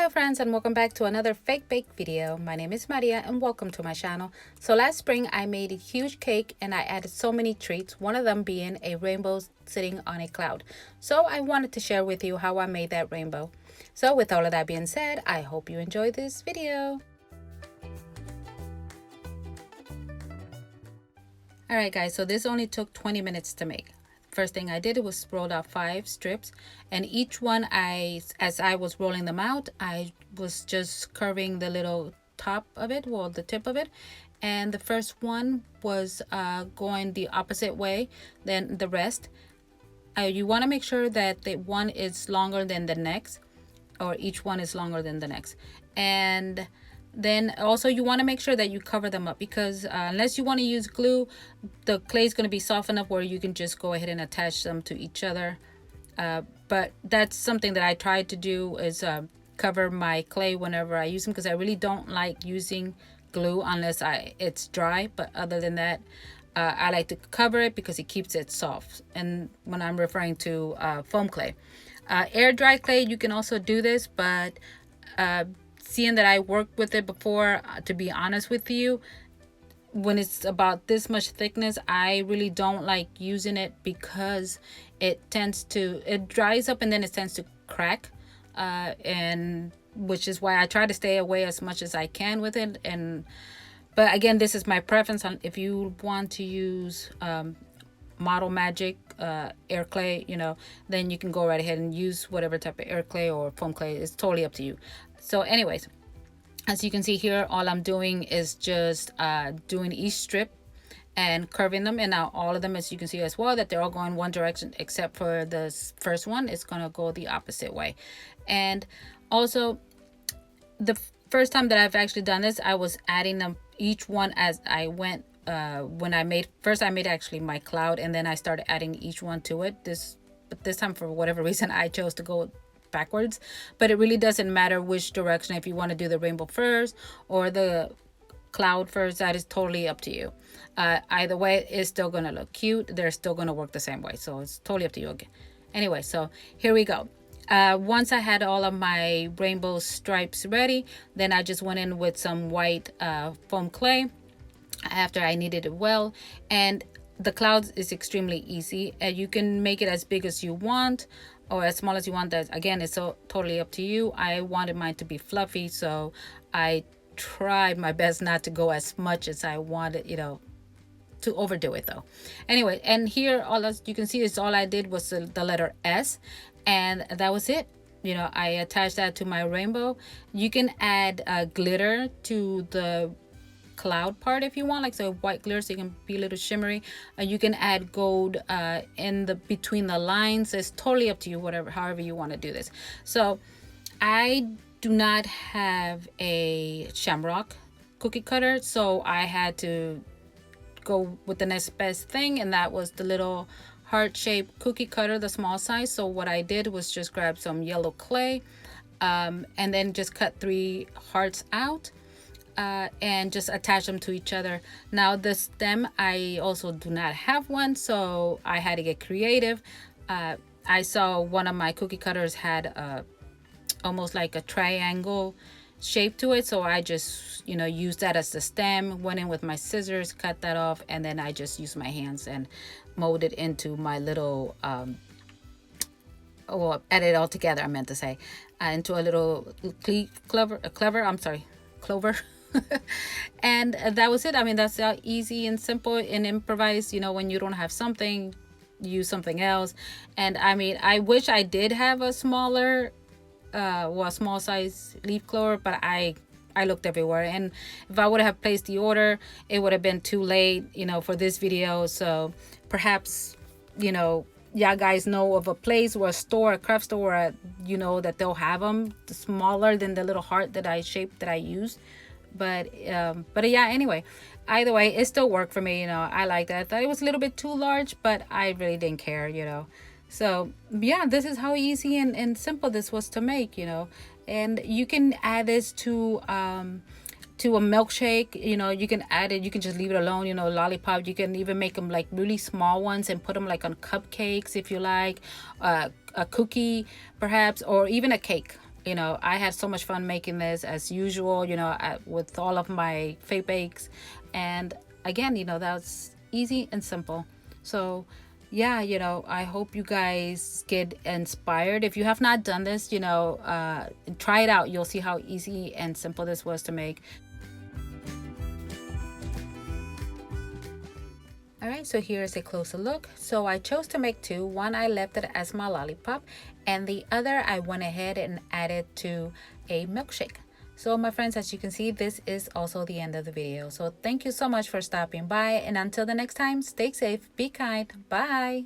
Hello friends, and welcome back to another fake bake video. My name is Maria and welcome to my channel. So last spring I made a huge cake and I added so many treats, one of them being a rainbow sitting on a cloud. So I wanted to share with you how I made that rainbow. So with all of that being said, I hope you enjoy this video. Alright guys, so this only took 20 minutes to make. First thing I did was rolled out 5 strips, and each one as I was rolling them out, I was just curving the little top of it, well, the tip of it. And the first one was going the opposite way than the rest. You want to make sure that the one is longer than the next, or each one is longer than the next. And then also you want to make sure that you cover them up, because unless you want to use glue, the clay is going to be soft enough where you can just go ahead and attach them to each other. But that's something that I tried to do, is cover my clay whenever I use them, because I really don't like using glue unless it's dry. But other than that, I like to cover it because it keeps it soft. And when I'm referring to foam clay, air dry clay, you can also do this, but seeing that I worked with it before, to be honest with you, when it's about this much thickness, I really don't like using it, because it dries up and then it tends to crack, and which is why I try to stay away as much as I can with it. But again, this is my preference. If you want to use Model Magic air clay, then you can go right ahead and use whatever type of air clay or foam clay. It's totally up to you. So anyways, as you can see here, all I'm doing is just doing each strip and curving them. And now all of them, as you can see as well, that they're all going one direction, except for the first one. It's going to go the opposite way. And also, the first time that I've actually done this, I was adding them each one as I went. When I made actually my cloud, and then I started adding each one to it. But this time, for whatever reason, I chose to go backwards. But it really doesn't matter which direction. If you want to do the rainbow first or the cloud first, that is totally up to you. Either way, it's still going to look cute. They're still going to work the same way. So it's totally up to you again. Anyway, so here we go. Once I had all of my rainbow stripes ready, then I just went in with some white foam clay after I kneaded it well. And the clouds is extremely easy, and you can make it as big as you want or as small as you want. That again, it's so totally up to you. I wanted mine to be fluffy, so I tried my best not to go as much as I wanted, to overdo it though. Anyway, and here all as you can see is all I did was the letter S, and that was it. I attached that to my rainbow. You can add glitter to the cloud part if you want, like so white glitter, so you can be a little shimmery. You can add gold in the between the lines. It's totally up to you, however you want to do this. So I do not have a Shamrock cookie cutter, so I had to go with the next best thing, and that was the little heart-shaped cookie cutter, the small size. So what I did was just grab some yellow clay, and then just cut 3 hearts out, and just attach them to each other. Now the stem, I also do not have one, so I had to get creative. I saw one of my cookie cutters had almost like a triangle shape to it, so I just used that as the stem, went in with my scissors, cut that off, and then I just used my hands and molded into my little add it all together, I meant to say, into a little clover. And that was it. I mean, that's how easy and simple and improvised. When you don't have something, use something else. And I mean, I wish I did have a smaller small size leaf clover, but I looked everywhere, and if I would have placed the order, it would have been too late for this video. So perhaps y'all guys know of a place or a craft store that they'll have them smaller than the little heart that I used. But yeah, anyway, either way, it still worked for me. I like that. I thought it was a little bit too large, but I really didn't care. So yeah, this is how easy and simple this was to make. And you can add this to a milkshake. You can add it, you can just leave it alone. Lollipop, you can even make them like really small ones and put them like on cupcakes if you like, a cookie perhaps, or even a cake. You know, I had so much fun making this as usual, you know, with all of my fake bakes. And again, you know, that's easy and simple. So yeah, you know, I hope you guys get inspired. If you have not done this, you know, try it out. You'll see how easy and simple this was to make. All right, so here's a closer look. So I chose to make two. One I left it as my lollipop, and the other I went ahead and added to a milkshake. So my friends, as you can see, this is also the end of the video. So thank you so much for stopping by, and until the next time, stay safe, be kind, bye.